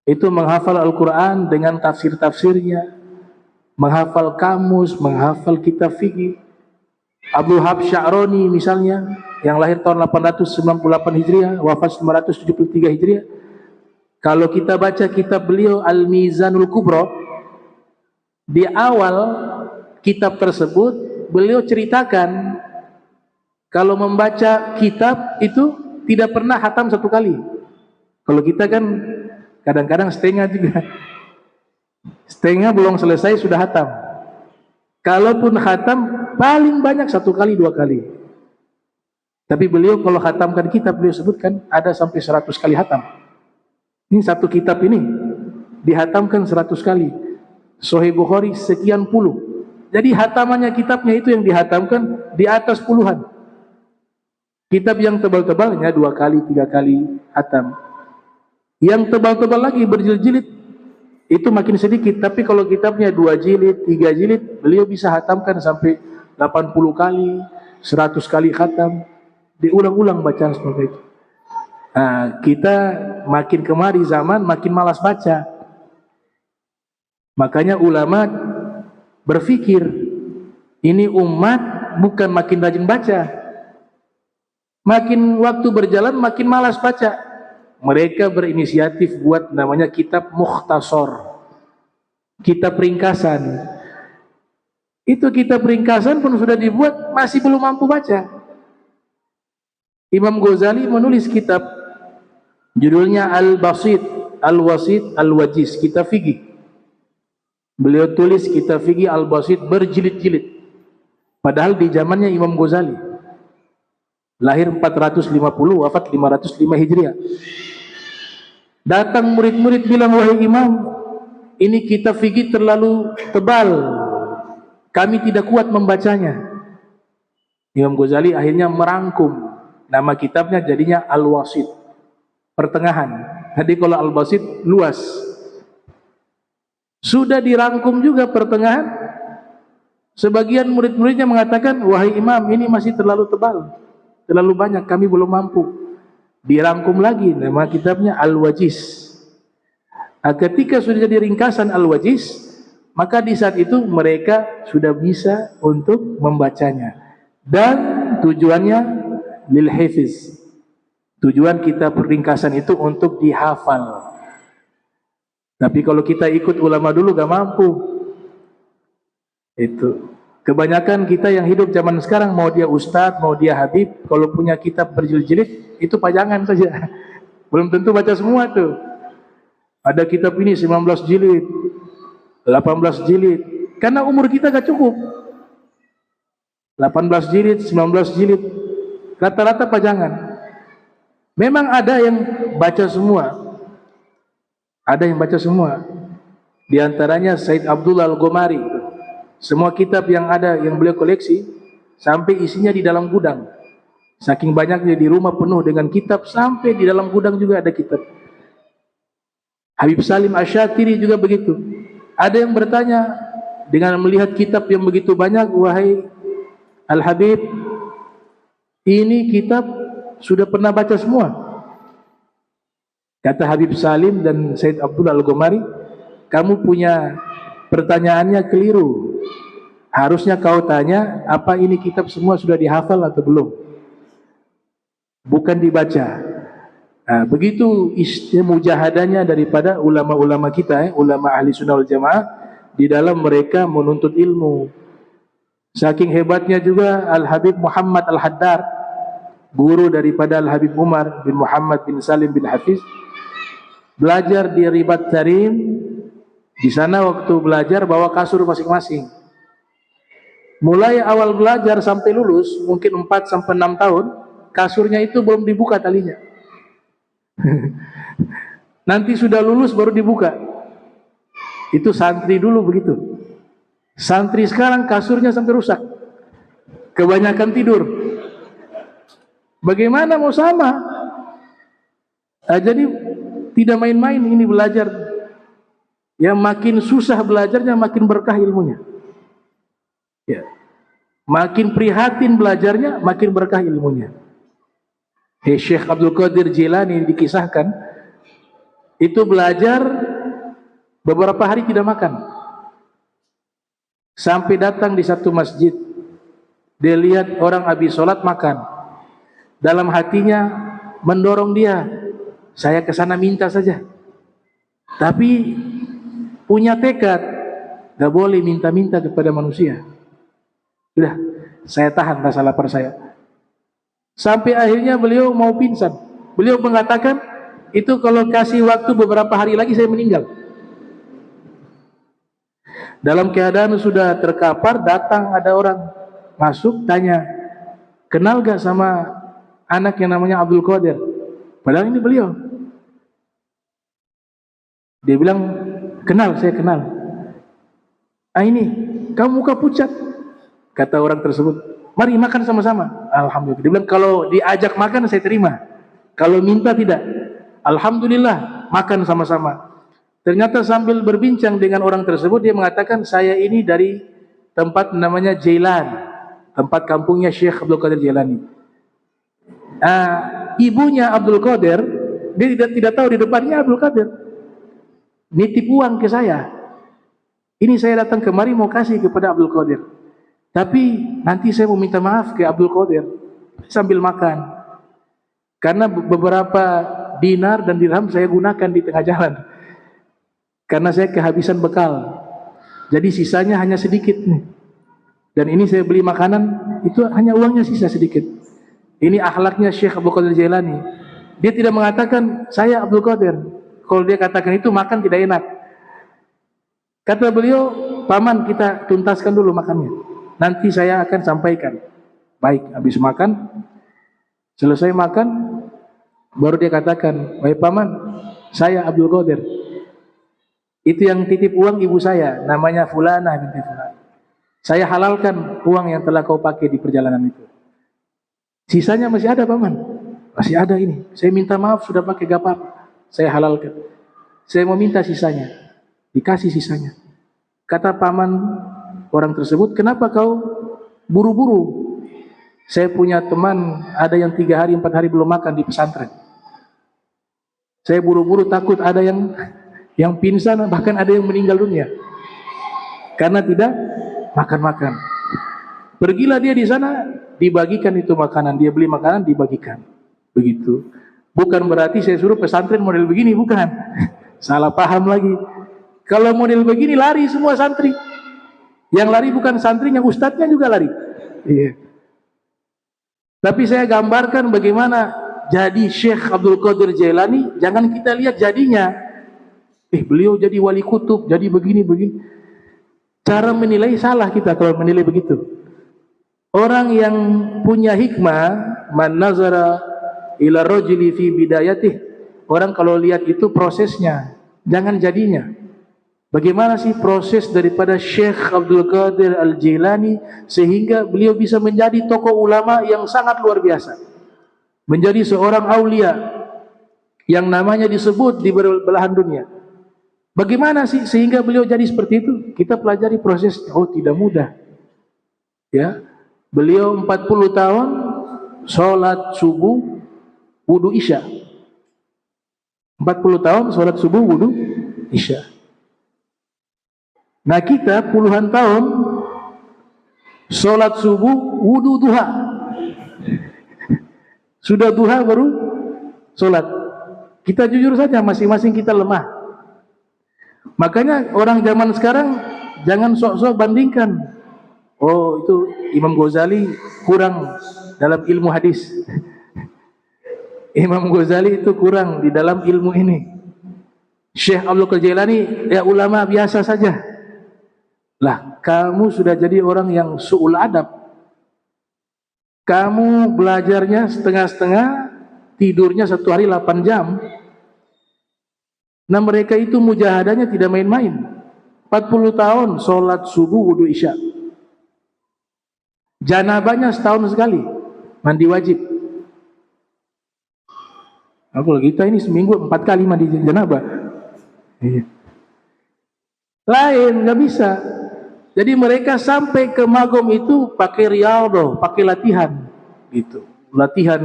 Itu menghafal Al-Quran dengan tafsir-tafsirnya, menghafal kamus, menghafal kitab fikih. Abu Hab Sya'roni misalnya, yang lahir tahun 898 Hijriah, wafat 973 Hijriah. Kalau kita baca kitab beliau Al-Mizanul Kubra, di awal kitab tersebut beliau ceritakan kalau membaca kitab itu tidak pernah hatam satu kali. Kalau kita kan kadang-kadang setengah juga. Setengah belum selesai sudah hatam. Kalaupun hatam paling banyak 1 kali 2 kali. Tapi beliau kalau hatamkan kitab, beliau sebutkan ada sampai 100 kali hatam. Ini satu kitab ini dihatamkan 100 kali. Sahih Bukhari sekian puluh. Jadi hatamannya kitabnya itu yang dihatamkan di atas puluhan. Kitab yang tebal-tebalnya 2 kali 3 kali hatam. Yang tebal-tebal lagi berjilid-jilid itu makin sedikit. Tapi kalau kitabnya 2 jilid 3 jilid, beliau bisa hatamkan sampai 80 kali 100 kali hatam. Diulang-ulang bacaan seperti itu. Nah, kita makin kemari zaman makin malas baca. Makanya ulama berpikir, ini umat bukan makin rajin baca, makin waktu berjalan makin malas baca. Mereka berinisiatif buat namanya kitab mukhtasar, kitab ringkasan. Itu kitab ringkasan pun sudah dibuat, masih belum mampu baca. Imam Ghazali menulis kitab judulnya Al-Basit, Al-Wasit, Al-Wajiz, kitab fikih. Beliau tulis kitab fikih Al-Basit berjilid-jilid. Padahal di zamannya Imam Ghazali. Lahir 450, wafat 505 Hijriah. Datang murid-murid bilang, wahai Imam, ini kitab fikih terlalu tebal, kami tidak kuat membacanya. Imam Ghazali akhirnya merangkum. Nama kitabnya jadinya Al-Wasit, pertengahan. Jadi kalau Al-Basit luas. Sudah dirangkum juga pertengahan. Sebagian murid-muridnya mengatakan, wahai Imam, ini masih terlalu tebal, terlalu banyak, kami belum mampu. Dirangkum lagi, nama kitabnya Al-Wajiz. Ketika sudah jadi ringkasan Al-Wajiz, maka di saat itu mereka sudah bisa untuk membacanya. Dan tujuannya lil hifiz. Tujuan kitab ringkasan itu untuk dihafal. Tapi kalau kita ikut ulama dulu gak mampu. Itu. Kebanyakan kita yang hidup zaman sekarang, mau dia ustadz, mau dia habib, kalau punya kitab berjilid-jilid, itu pajangan saja. Belum tentu baca semua tuh. Ada kitab ini 19 jilid, 18 jilid. Karena umur kita gak cukup. 18 jilid, 19 jilid. Rata-rata pajangan. Memang ada yang baca semua. Ada yang baca semua. Di antaranya Said Abdullah Al-Ghomari. Semua kitab yang ada yang beliau koleksi sampai isinya di dalam gudang. Saking banyaknya di rumah penuh dengan kitab, sampai di dalam gudang juga ada kitab. Habib Salim Asy-Syatiri juga begitu. Ada yang bertanya dengan melihat kitab yang begitu banyak, wahai Al-Habib, ini kitab sudah pernah baca semua? Kata Habib Salim dan Said Abdullah Al-Ghomari, kamu punya pertanyaannya keliru. Harusnya kau tanya, apa ini kitab semua sudah dihafal atau belum? Bukan dibaca. Nah, begitu mujahadanya daripada ulama-ulama kita, ulama ahli sunnah wal jamaah, di dalam mereka menuntut ilmu. Saking hebatnya juga Al-Habib Muhammad Al-Haddad, guru daripada Al-Habib Umar bin Muhammad bin Salim bin Hafiz, belajar di Ribat Tarim. Di sana waktu belajar bawa kasur masing-masing. Mulai awal belajar sampai lulus, mungkin 4 sampai 6 tahun, kasurnya itu belum dibuka talinya. Nanti sudah lulus baru dibuka. Itu santri dulu begitu. Santri sekarang kasurnya sampai rusak. Kebanyakan tidur. Bagaimana mau sama? Jadi tidak main-main ini belajar. Yang makin susah belajarnya, makin berkah ilmunya. Ya. Makin prihatin belajarnya, makin berkah ilmunya. Syekh Abdul Qadir Jilani dikisahkan, itu belajar beberapa hari tidak makan. Sampai datang di satu masjid, dia lihat orang habis sholat makan. Dalam hatinya mendorong dia, saya ke sana minta saja. Tapi punya tekad, gak boleh minta-minta kepada manusia. Sudah, saya tahan rasa lapar saya. Sampai akhirnya beliau mau pingsan. Beliau mengatakan, itu kalau kasih waktu beberapa hari lagi saya meninggal. Dalam keadaan sudah terkapar, datang ada orang masuk tanya, kenal gak sama anak yang namanya Abdul Qadir? Padahal ini beliau. Dia bilang, kenal, saya kenal. Ini, kamu muka pucat. Kata orang tersebut, mari makan sama-sama. Alhamdulillah. Dia bilang, kalau diajak makan saya terima, kalau minta tidak. Alhamdulillah, makan sama-sama. Ternyata sambil berbincang dengan orang tersebut, dia mengatakan, saya ini dari tempat namanya Jailan, tempat kampungnya Syekh Abdul Qadir Jailani. Ibunya Abdul Qadir, dia tidak tahu di depannya Abdul Qadir. Nitip uang ke saya. Ini saya datang kemari mau kasih kepada Abdul Qadir. Tapi nanti saya mau minta maaf ke Abdul Qadir sambil makan. Karena beberapa dinar dan dirham saya gunakan di tengah jalan. Karena saya kehabisan bekal. Jadi sisanya hanya sedikit nih. Dan ini saya beli makanan, itu hanya uangnya sisa sedikit. Ini akhlaknya Syekh Abdul Qadir Jailani. Dia tidak mengatakan, saya Abdul Qadir. Kalau dia katakan itu, makan tidak enak. Kata beliau, paman kita tuntaskan dulu makannya. Nanti saya akan sampaikan. Baik, habis makan, selesai makan, baru dia katakan, baik paman, saya Abdul Qadir. Itu yang titip uang ibu saya, namanya Fulanah binti Fulan. Saya halalkan uang yang telah kau pakai di perjalanan itu. Sisanya masih ada paman, masih ada ini. Saya minta maaf sudah pakai gapar, saya halalkan. Saya mau minta sisanya, dikasih sisanya. Kata paman orang tersebut, kenapa kau buru-buru? Saya punya teman, ada yang 3 hari 4 hari belum makan di pesantren. Saya buru-buru takut ada yang pingsan, bahkan ada yang meninggal dunia karena tidak makan-makan. Pergilah dia di sana, dibagikan itu makanan, dia beli makanan dibagikan. Begitu. Bukan berarti saya suruh pesantren model begini, bukan. Salah paham lagi. Kalau model begini lari semua santri. Yang lari bukan santrinya, ustadznya juga lari. Iya. Tapi saya gambarkan bagaimana jadi Syekh Abdul Qadir Jailani. Jangan kita lihat jadinya. Beliau jadi wali kutub, jadi begini-begini. Cara menilai salah kita kalau menilai begitu. Orang yang punya hikmah, man nazara ila rajuli fi bidayatih. Orang kalau lihat itu prosesnya, jangan jadinya. Bagaimana sih proses daripada Syekh Abdul Qadir Al-Jailani sehingga beliau bisa menjadi tokoh ulama yang sangat luar biasa. Menjadi seorang aulia yang namanya disebut di belahan dunia. Bagaimana sih sehingga beliau jadi seperti itu? Kita pelajari prosesnya. Oh, tidak mudah. Ya. Beliau 40 tahun sholat subuh, wudu isya. 40 tahun sholat subuh, wudu isya. Nah kita puluhan tahun Sholat subuh, wudu duha. Sudah duha baru sholat. Kita jujur saja, masing-masing kita lemah. Makanya orang zaman sekarang jangan sok-sok bandingkan. Oh, itu Imam Ghazali kurang dalam ilmu hadis. Imam Ghazali itu kurang di dalam ilmu ini. Syekh Abdul Qadir Jailani ya ulama biasa saja. Lah, kamu sudah jadi orang yang su'ul adab. Kamu belajarnya setengah-setengah, tidurnya 1 hari 8 jam. Nah, mereka itu mujahadahnya tidak main-main. 40 tahun sholat subuh, wudu isya. Janabahnya setahun sekali, mandi wajib. Kalau kita ini seminggu 4 kali mandi janabah. Lain, nggak bisa. Jadi mereka sampai ke magom itu pakai riyadhah, pakai latihan, gitu. Latihan,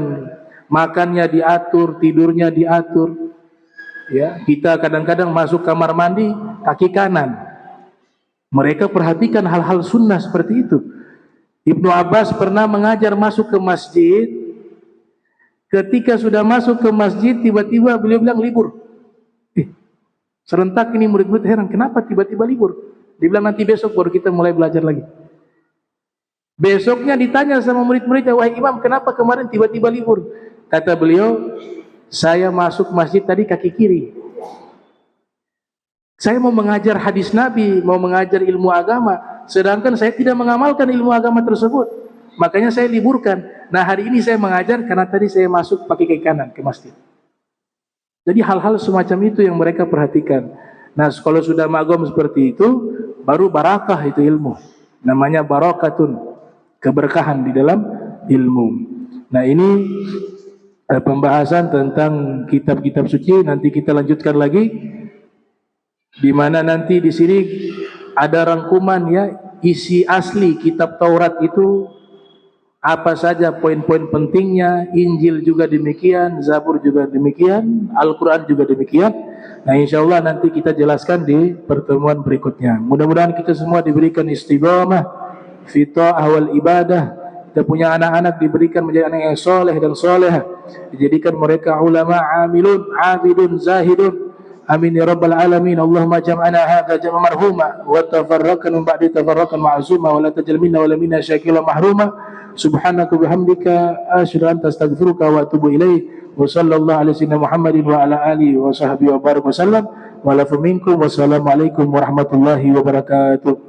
makannya diatur, tidurnya diatur. Ya, kita kadang-kadang masuk kamar mandi kaki kanan. Mereka perhatikan hal-hal sunnah seperti itu. Ibnu Abbas pernah mengajar masuk ke masjid. Ketika sudah masuk ke masjid, tiba-tiba beliau bilang libur. Serentak ini murid-murid heran, kenapa tiba-tiba libur? Dia bilang nanti besok baru kita mulai belajar lagi. Besoknya ditanya sama murid-muridnya, wahai imam, kenapa kemarin tiba-tiba libur? Kata beliau, saya masuk masjid tadi kaki kiri. Saya mau mengajar hadis Nabi, mau mengajar ilmu agama, sedangkan saya tidak mengamalkan ilmu agama tersebut. Makanya saya liburkan. Nah, hari ini saya mengajar karena tadi saya masuk pakai kaki kanan ke masjid. Jadi hal-hal semacam itu yang mereka perhatikan. Nah, kalau sudah magom seperti itu, baru barakah itu ilmu. Namanya barakatun, keberkahan di dalam ilmu. Nah, ini pembahasan tentang kitab-kitab suci. Nanti kita lanjutkan lagi, di mana nanti di sini ada rangkuman ya, isi asli kitab Taurat itu apa saja poin-poin pentingnya. Injil juga demikian, Zabur juga demikian, Al-Quran juga demikian. Nah, insya Allah nanti kita jelaskan di pertemuan berikutnya. Mudah-mudahan kita semua diberikan istiqamah fi ta'ah wal ibadah. Kita punya anak-anak diberikan menjadi anak yang soleh dan soleh, dijadikan mereka ulama, amilun, abidun, zahidun. Amin ya rabbal alamin. Allahumma jam'ana hadza jam'a marhuma wa tafarraqna min ba'di tafarraqan ma'zuma wa la tajal minna wa la minna syakila mahruma. Subhanaka bihamdika asyhadu an la ilaha illa anta astaghfiruka wa atubu ilaik. Wa sallallahu ala sayyidina Muhammadin wa ala alihi wa sahbihi wa baraka wasallam. Wa la minkum. Wassalamu alaikum warahmatullahi wabarakatuh.